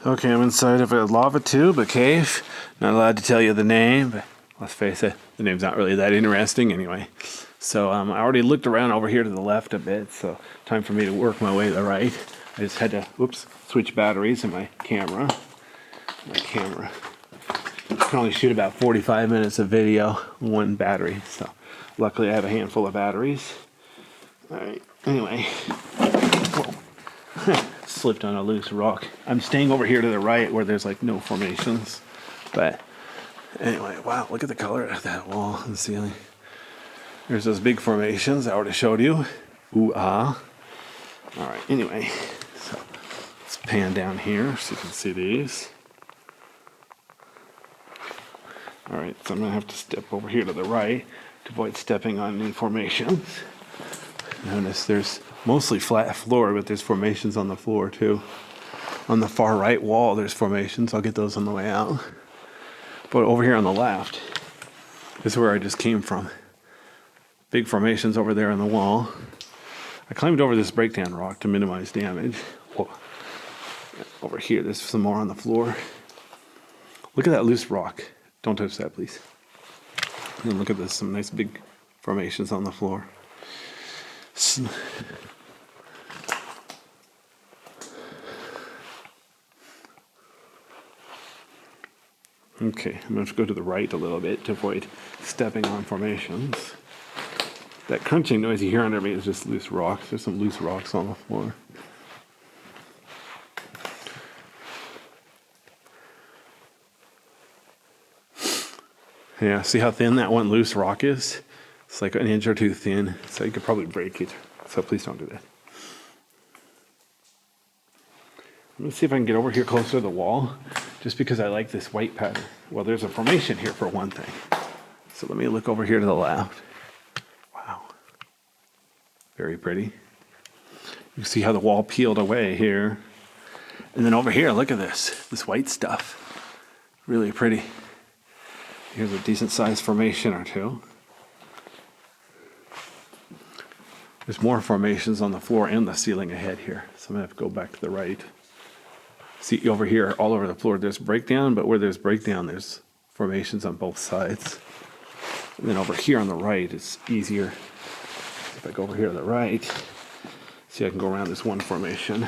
Okay, I'm inside of a lava tube, a cave. Not allowed to tell you the name, but let's face it, the name's not really that interesting anyway. So I already looked around over here to the left a bit, so time for me to work my way to the right. I just had to, switch batteries in my camera. I can only shoot about 45 minutes of video, one battery, so luckily I have a handful of batteries. Alright, anyway. Whoa. Slipped on a loose rock. I'm staying over here to the right where there's like no formations. But anyway, wow, look at the color of that wall and ceiling. There's those big formations I already showed you. Ooh, ah. Alright, anyway, so let's pan down here so you can see these. Alright, so I'm going to have to step over here to the right to avoid stepping on any formations. Notice there's mostly flat floor, but there's formations on the floor too. On the far right wall, there's formations. I'll get those on the way out. But over here on the left is where I just came from. Big formations over there on the wall. I climbed over this breakdown rock to minimize damage. Whoa. Over here, there's some more on the floor. Look at that loose rock. Don't touch that, please. And look at this, some nice big formations on the floor. Okay, I'm going to go to the right a little bit to avoid stepping on formations. That crunching noise you hear under me is just loose rocks. There's some loose rocks on the floor. Yeah, see how thin that one loose rock is? It's like an inch or two thin, so you could probably break it. So please don't do that. Let me see if I can get over here closer to the wall, just because I like this white pattern. Well, there's a formation here for one thing. So let me look over here to the left. Wow. Very pretty. You see how the wall peeled away here. And then over here, look at this white stuff. Really pretty. Here's a decent sized formation or two. There's more formations on the floor and the ceiling ahead here. So I'm going to have to go back to the right. See over here, all over the floor, there's breakdown, but where there's breakdown, there's formations on both sides. And then over here on the right, it's easier. If I go over here to the right, see I can go around this one formation.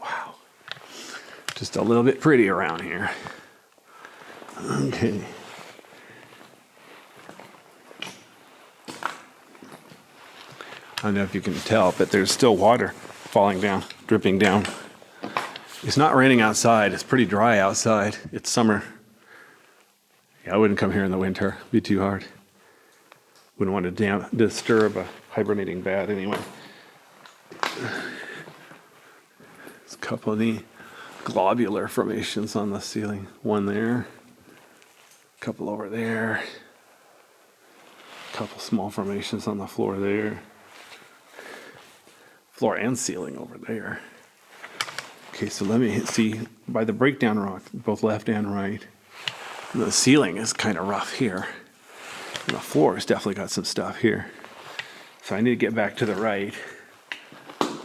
Wow. Just a little bit pretty around here. Okay. I don't know if you can tell, but there's still water falling down, dripping down. It's not raining outside. It's pretty dry outside. It's summer. Yeah, I wouldn't come here in the winter. It'd be too hard. Wouldn't want to disturb a hibernating bat anyway. There's a couple of the globular formations on the ceiling. One there. A couple over there. A couple small formations on the floor there. Floor and ceiling over there. Okay, so let me see by the breakdown rock, both left and right. The ceiling is kind of rough here. And the floor has definitely got some stuff here. So I need to get back to the right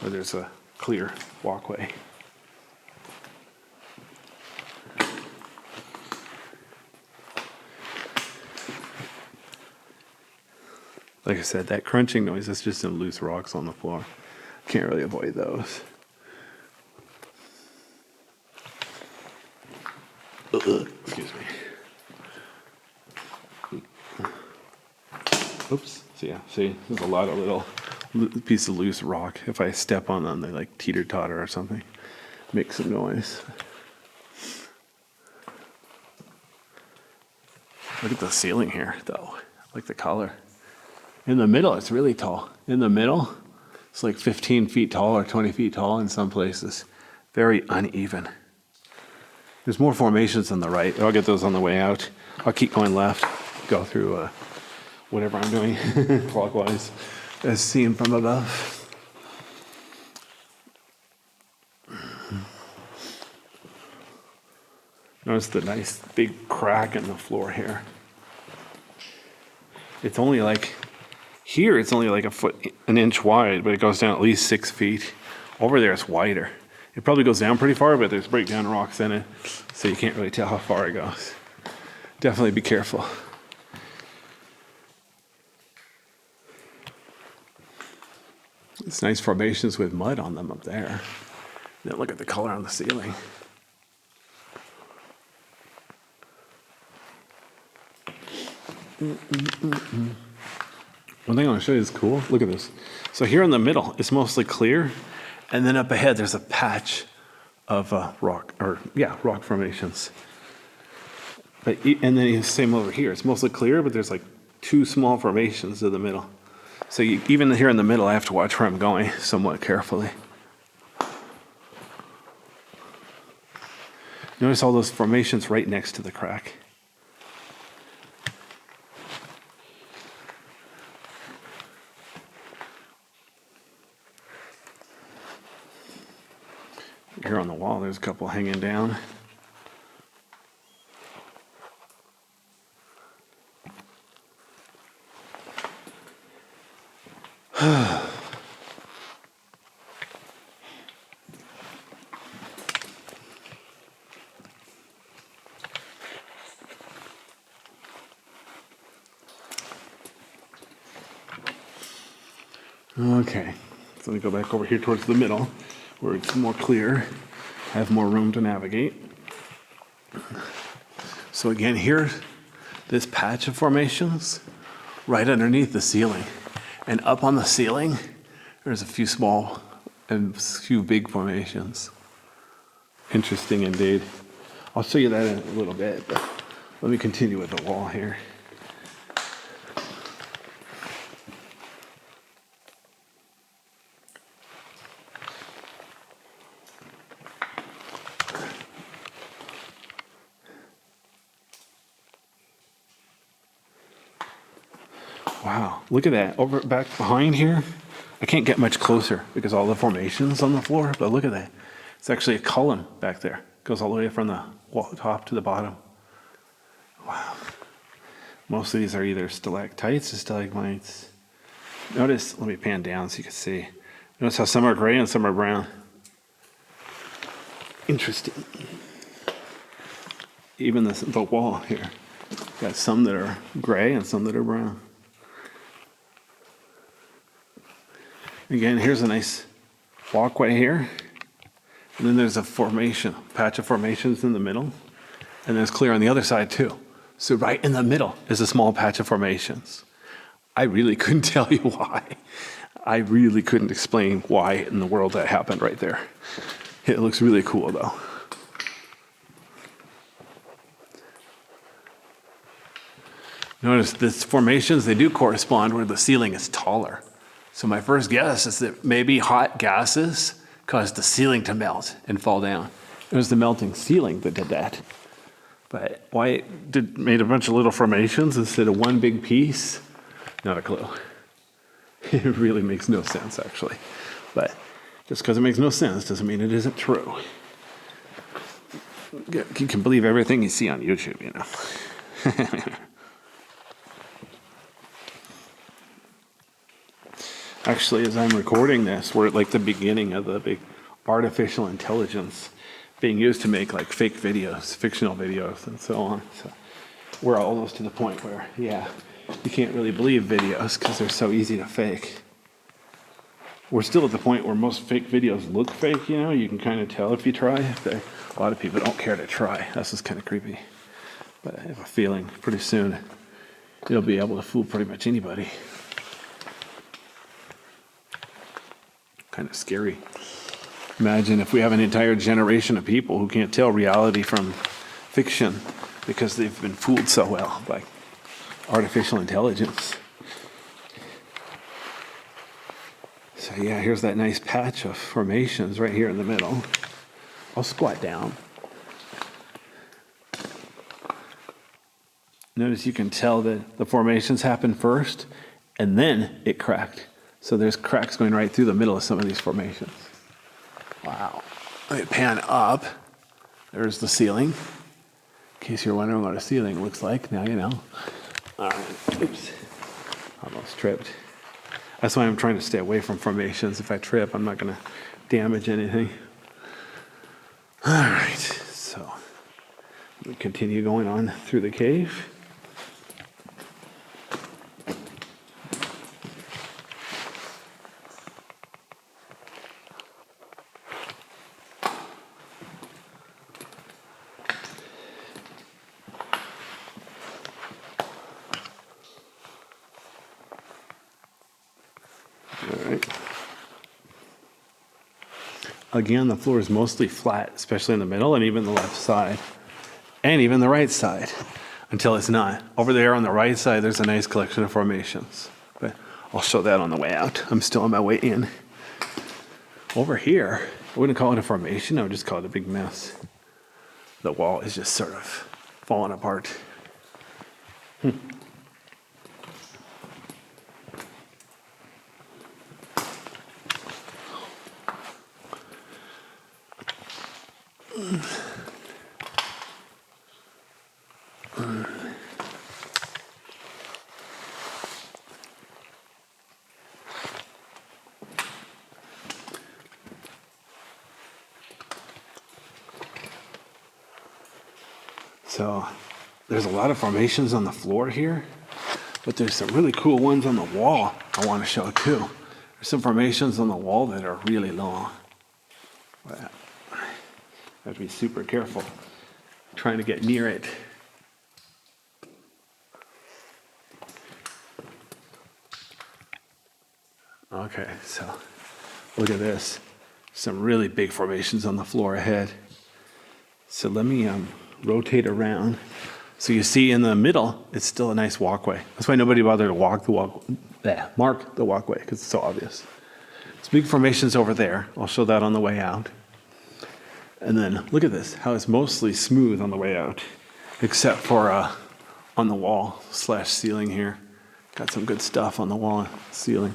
where there's a clear walkway. Like I said, that crunching noise is just some loose rocks on the floor. Can't really avoid those. Excuse me. Oops. So yeah, see, there's a lot of little piece of loose rock. If I step on them, they like teeter-totter or something. Make some noise. Look at the ceiling here, though. I like the color. In the middle, it's really tall. In the middle, it's like 15 feet tall or 20 feet tall in some places. Very uneven. There's more formations on the right. I'll get those on the way out. I'll keep going left, go through whatever I'm doing clockwise, as seen from above. Notice the nice big crack in the floor here. It's only like, here it's only like an inch wide, but it goes down at least 6 feet. Over there it's wider. It probably goes down pretty far, but there's breakdown rocks in it, so you can't really tell how far it goes. Definitely be careful. It's nice formations with mud on them up there. Now look at the color on the ceiling. One thing I want to show you is cool. Look at this. So here in the middle, it's mostly clear, and then up ahead there's a patch of rock formations. And then the same over here. It's mostly clear, but there's like 2 small formations in the middle. So even here in the middle, I have to watch where I'm going somewhat carefully. Notice all those formations right next to the crack. Here on the wall, there's a couple hanging down. Okay, so let me go back over here towards the middle where it's more clear, have more room to navigate. So again, here, this patch of formations right underneath the ceiling. And up on the ceiling, there's a few small and a few big formations. Interesting indeed. I'll show you that in a little bit, but let me continue with the wall here. Wow, look at that. Over back behind here, I can't get much closer because all the formations on the floor, but look at that. It's actually a column back there. It goes all the way from the top to the bottom. Wow. Most of these are either stalactites or stalagmites. Notice, let me pan down so you can see. Notice how some are gray and some are brown. Interesting. Even the wall here. Got some that are gray and some that are brown. Again, here's a nice walkway here. And then there's a formation, patch of formations in the middle. And then it's clear on the other side too. So right in the middle is a small patch of formations. I really couldn't tell you why. I really couldn't explain why in the world that happened right there. It looks really cool though. Notice these formations, they do correspond where the ceiling is taller. So my first guess is that maybe hot gases caused the ceiling to melt and fall down. It was the melting ceiling that did that. But why it made a bunch of little formations instead of one big piece? Not a clue. It really makes no sense, actually. But just because it makes no sense doesn't mean it isn't true. You can believe everything you see on YouTube, you know. Actually, as I'm recording this, we're at like the beginning of the big artificial intelligence being used to make like fake videos, fictional videos, and so on. So we're almost to the point where, yeah, you can't really believe videos because they're so easy to fake. We're still at the point where most fake videos look fake, you know, you can kind of tell if you try. A lot of people don't care to try. That's just kind of creepy. But I have a feeling pretty soon it'll be able to fool pretty much anybody. Kind of scary. Imagine if we have an entire generation of people who can't tell reality from fiction because they've been fooled so well by artificial intelligence. So yeah, here's that nice patch of formations right here in the middle. I'll squat down. Notice you can tell that the formations happened first and then it cracked. So there's cracks going right through the middle of some of these formations. Wow. Let me pan up. There's the ceiling. In case you're wondering what a ceiling looks like, now you know. All right. Oops. Almost tripped. That's why I'm trying to stay away from formations. If I trip, I'm not going to damage anything. All right, so we continue going on through the cave. All right. Again, the floor is mostly flat, especially in the middle and even the left side, and even the right side, until it's not. Over there on the right side, there's a nice collection of formations, but I'll show that on the way out. I'm still on my way in. Over here, I wouldn't call it a formation, I would just call it a big mess. The wall is just sort of falling apart. So there's a lot of formations on the floor here, but there's some really cool ones on the wall I want to show too. There's some formations on the wall that are really long. But I have to be super careful trying to get near it. Okay, so look at this. Some really big formations on the floor ahead. So let me rotate around. So you see in the middle, it's still a nice walkway. That's why nobody bothered to mark the walkway, because it's so obvious. It's big formations over there. I'll show that on the way out. And then look at this, how it's mostly smooth on the way out, except for on the wall / ceiling here. Got some good stuff on the wall and ceiling.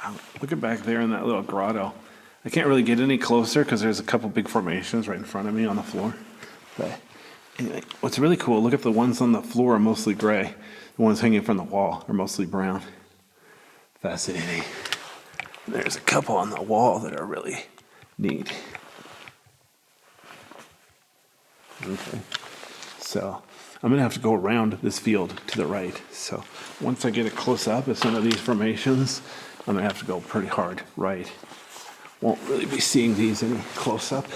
Wow, look at back there in that little grotto. I can't really get any closer because there's a couple big formations right in front of me on the floor. But anyway, what's really cool, look at the ones on the floor are mostly gray. The ones hanging from the wall are mostly brown. Fascinating. And there's a couple on the wall that are really neat. Okay, so I'm gonna have to go around this field to the right. So once I get a close up of some of these formations, I'm gonna have to go pretty hard right. Won't really be seeing these any close up.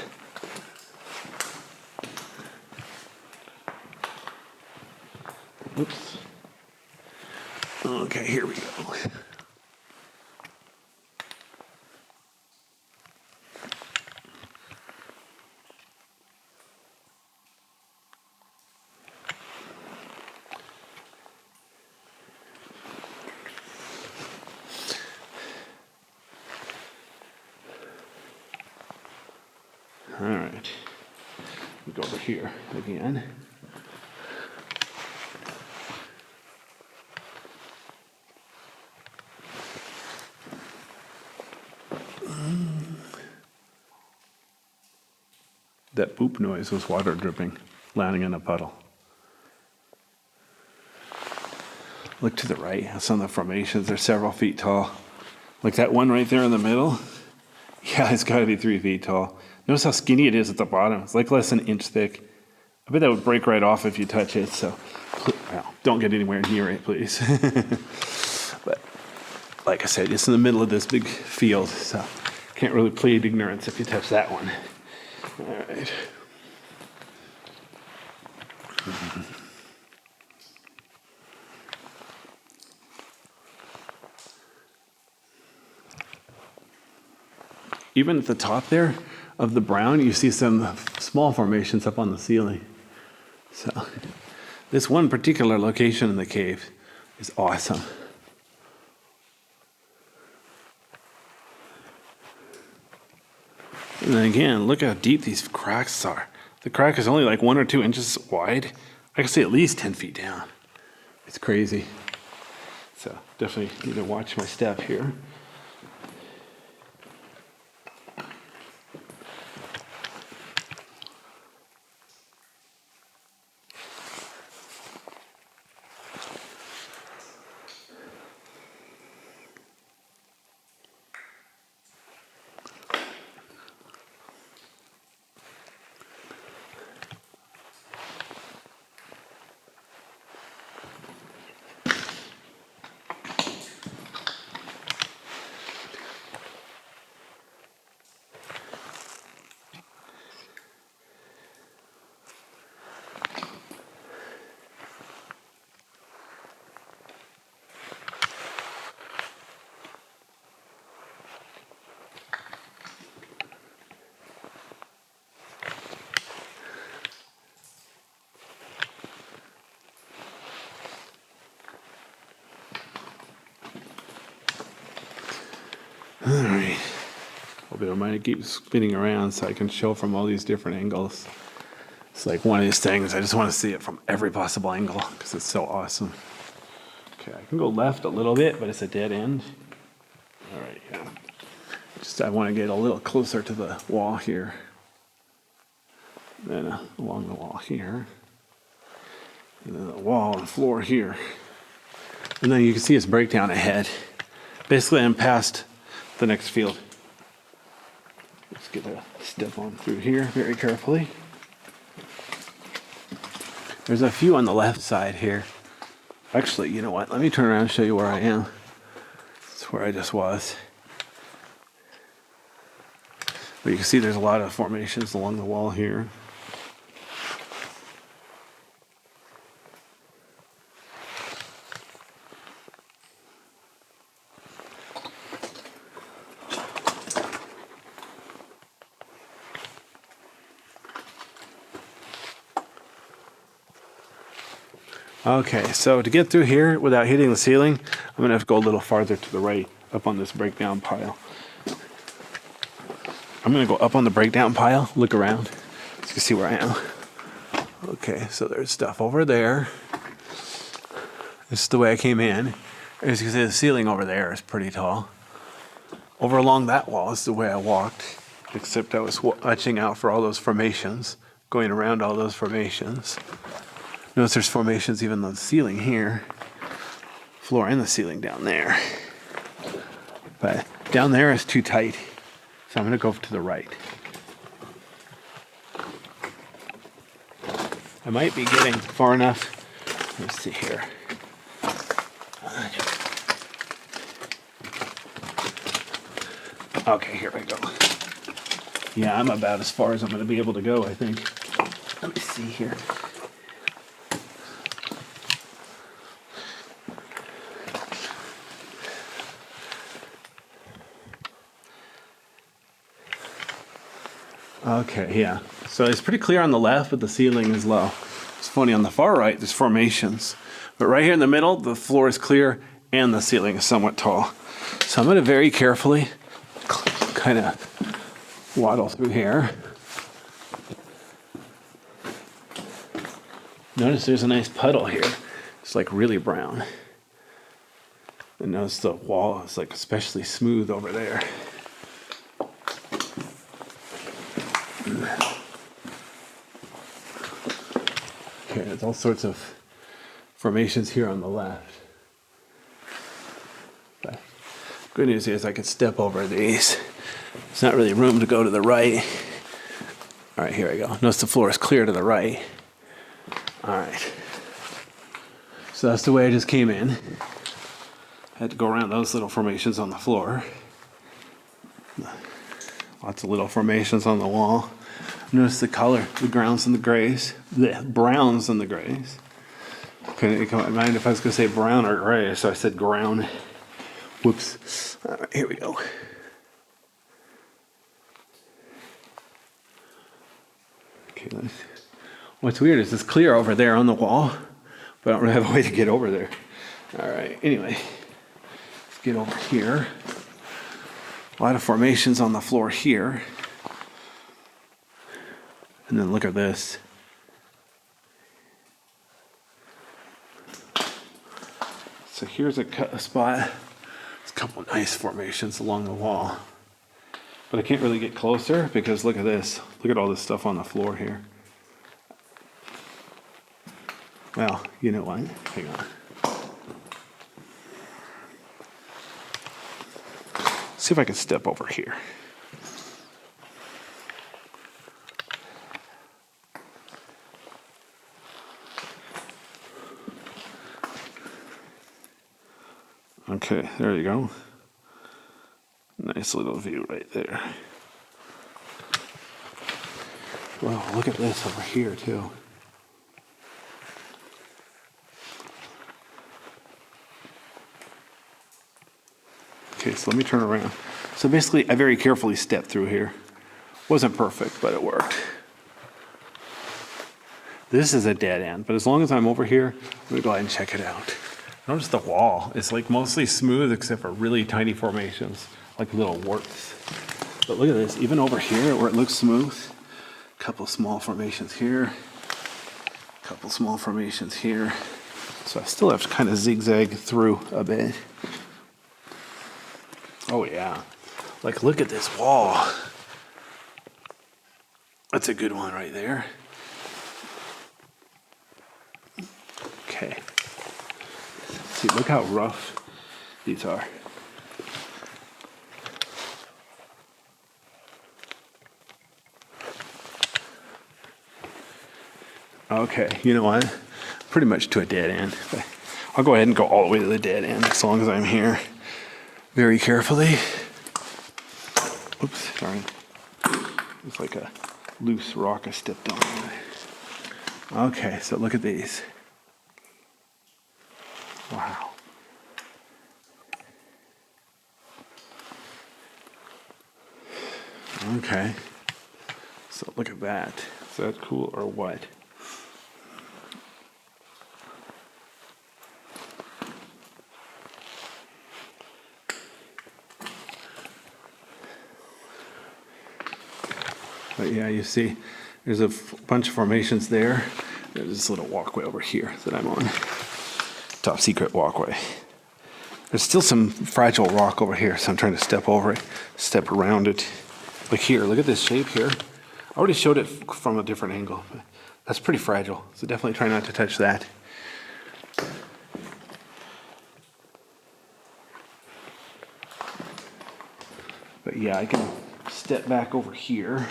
Oops. Okay, here we go. All right, we go over here again. That boop noise was water dripping, landing in a puddle. Look to the right, some of the formations are several feet tall. Like that one right there in the middle. Yeah, it's got to be 3 feet tall. Notice how skinny it is at the bottom. It's like less than an inch thick. I bet that would break right off if you touch it, so well, don't get anywhere near it, please. But like I said, it's in the middle of this big field, so can't really plead ignorance if you touch that one. All right. Even at the top there of the brown, you see some small formations up on the ceiling. So this one particular location in the cave is awesome. And then again, look how deep these cracks are. The crack is only like 1 or 2 inches wide. I can see at least 10 feet down. It's crazy. So definitely need to watch my step here. All right. I'll be reminded to keep spinning around so I can show from all these different angles. It's like one of these things, I just want to see it from every possible angle because it's so awesome. Okay, I can go left a little bit, but it's a dead end. All right, yeah. Just I want to get a little closer to the wall here. Then along the wall here. And then the wall and floor here. And then you can see its breakdown ahead. Basically, I'm past the next field. Let's get a step on through here very carefully. There's a few on the left side here. Actually, you know what? Let me turn around and show you where I am. That's where I just was. But you can see there's a lot of formations along the wall here. Okay, so to get through here without hitting the ceiling, I'm going to have to go a little farther to the right up on this breakdown pile. I'm going to go up on the breakdown pile, look around, so you can see where I am. Okay, so there's stuff over there. This is the way I came in. As you can see, the ceiling over there is pretty tall. Over along that wall is the way I walked, except I was watching out for all those formations, going around all those formations. Notice there's formations even on the ceiling here, floor and the ceiling down there. But down there is too tight, so I'm going to go to the right. I might be getting far enough. Let's see here. Okay, here we go. Yeah, I'm about as far as I'm going to be able to go, I think. Let me see here. Okay, yeah. So it's pretty clear on the left, but the ceiling is low. It's funny, on the far right, there's formations. But right here in the middle, the floor is clear and the ceiling is somewhat tall. So I'm going to very carefully kind of waddle through here. Notice there's a nice puddle here. It's like really brown. And notice the wall is like especially smooth over there. Okay, there's all sorts of formations here on the left. But good news is I can step over these. There's not really room to go to the right. All right, here we go. Notice the floor is clear to the right. All right. So that's the way I just came in. I had to go around those little formations on the floor. Lots of little formations on the wall. Notice the color, the browns and the grays. The browns and the grays. Couldn't come to mind if I was going to say brown or gray, so I said brown. Whoops. All right, here we go. Okay, what's weird is it's clear over there on the wall, but I don't really have a way to get over there. All right, anyway, let's get over here. A lot of formations on the floor here. And then look at this. So here's a spot. There's a couple nice formations along the wall. But I can't really get closer because look at this. Look at all this stuff on the floor here. Well, you know what? Hang on. See if I can step over here. Okay, there you go. Nice little view right there. Wow, look at this over here too. Okay, so let me turn around. So basically, I very carefully stepped through here. Wasn't perfect, but it worked. This is a dead end, but as long as I'm over here, I'm gonna go ahead and check it out. Notice the wall. It's like mostly smooth except for really tiny formations, like little warts. But look at this, even over here where it looks smooth, a couple small formations here, a couple small formations here. So I still have to kind of zigzag through a bit. Oh yeah, like look at this wall. That's a good one right there. Okay. See, look how rough these are. Okay, you know what? Pretty much to a dead end. I'll go ahead and go all the way to the dead end as long as I'm here very carefully. Oops, sorry. It's like a loose rock I stepped on. Okay, so look at these. Wow. Okay. So look at that. Is that cool or what? But yeah, you see, there's a bunch of formations there. There's this little walkway over here that I'm on. Top secret walkway. There's still some fragile rock over here, so I'm trying to step over it, step around it. Like here, look at this shape here. I already showed it from a different angle, but that's pretty fragile, so definitely try not to touch that. But yeah, I can step back over here.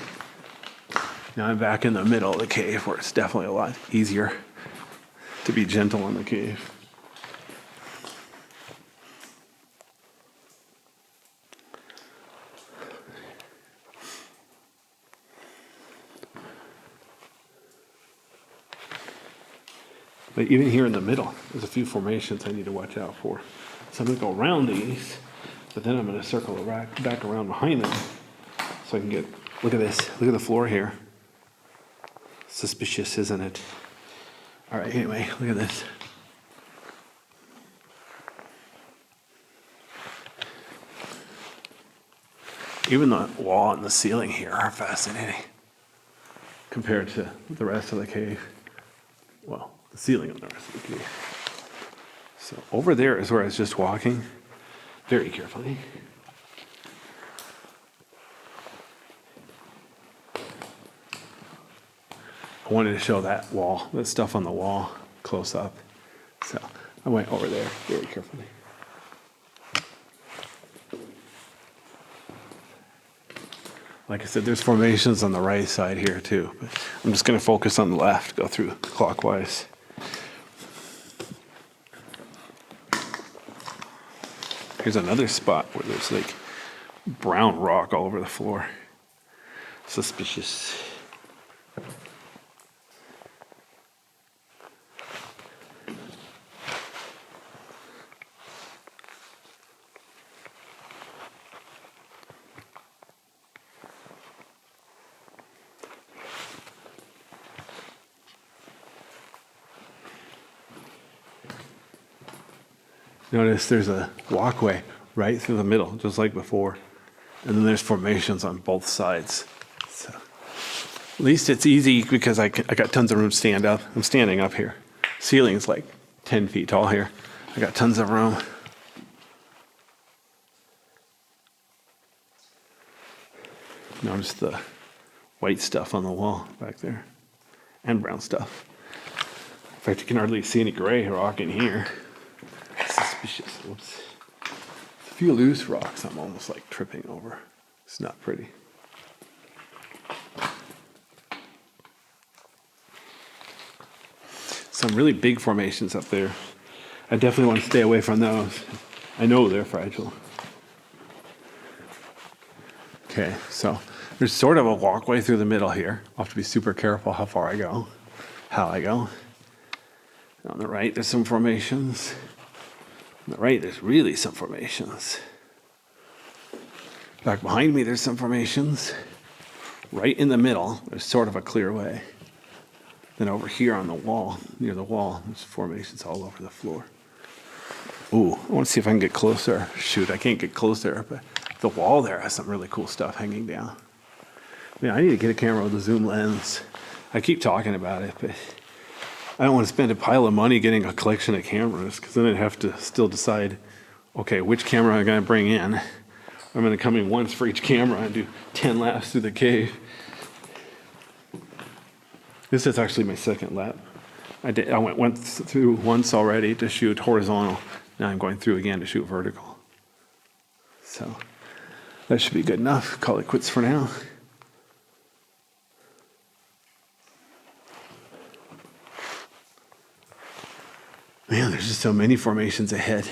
Now I'm back in the middle of the cave where it's definitely a lot easier to be gentle in the cave. But even here in the middle, there's a few formations I need to watch out for. So I'm going to go around these, but then I'm going to circle back around behind them so I can get, look at this, look at the floor here. Suspicious, isn't it? All right, anyway, look at this. Even the wall and the ceiling here are fascinating compared to the rest of the cave. Well, the ceiling of the rest of the cave. So over there is where I was just walking, very carefully. I wanted to show that wall, that stuff on the wall, close up. So I went over there very carefully. Like I said, there's formations on the right side here too, but I'm just going to focus on the left, go through clockwise. Here's another spot where there's like brown rock all over the floor. Suspicious. Notice there's a walkway right through the middle, just like before. And then there's formations on both sides. So at least it's easy because I got tons of room to stand up. I'm standing up here. Ceiling's like 10 feet tall here. I got tons of room. Notice the white stuff on the wall back there, and brown stuff. In fact, you can hardly see any gray rock in here. Suspicious. Whoops. A few loose rocks I'm almost like tripping over. It's not pretty. Some really big formations up there. I definitely want to stay away from those. I know they're fragile. Okay, so there's sort of a walkway through the middle here. I'll have to be super careful how far I go, how I go. And on the right, there's some formations. On the right, there's really some formations. Back behind me, there's some formations. Right in the middle, there's sort of a clear way. Then over here on the wall, near the wall, there's formations all over the floor. Ooh, I want to see if I can get closer. Shoot, I can't get closer, but the wall there has some really cool stuff hanging down. I mean, I need to get a camera with a zoom lens. I keep talking about it, but I don't want to spend a pile of money getting a collection of cameras, because then I'd have to still decide, okay, which camera am I going to bring in? I'm going to come in once for each camera and do 10 laps through the cave. This is actually my second lap. I went through once already to shoot horizontal. Now I'm going through again to shoot vertical. So that should be good enough. Call it quits for now. Man, there's just so many formations ahead.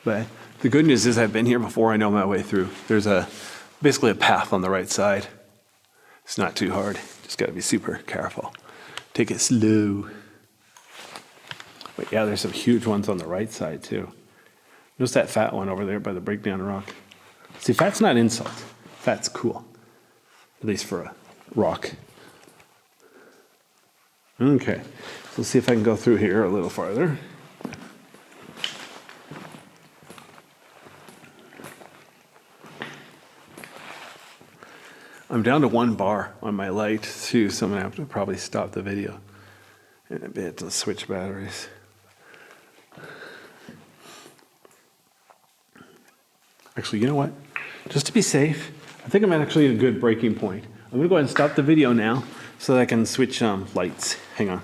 But the good news is I've been here before. I know my way through. There's basically a path on the right side. It's not too hard. Just got to be super careful. Take it slow. But yeah, there's some huge ones on the right side too. Notice that fat one over there by the breakdown rock. See, fat's not insult. Fat's cool. At least for a rock. Okay, so let's see if I can go through here a little farther. I'm down to 1 bar on my light too, so I'm gonna have to probably stop the video in a bit to switch batteries. Actually, you know what? Just to be safe, I think I'm actually at a good breaking point. I'm gonna go ahead and stop the video now so that I can switch lights. Hang on.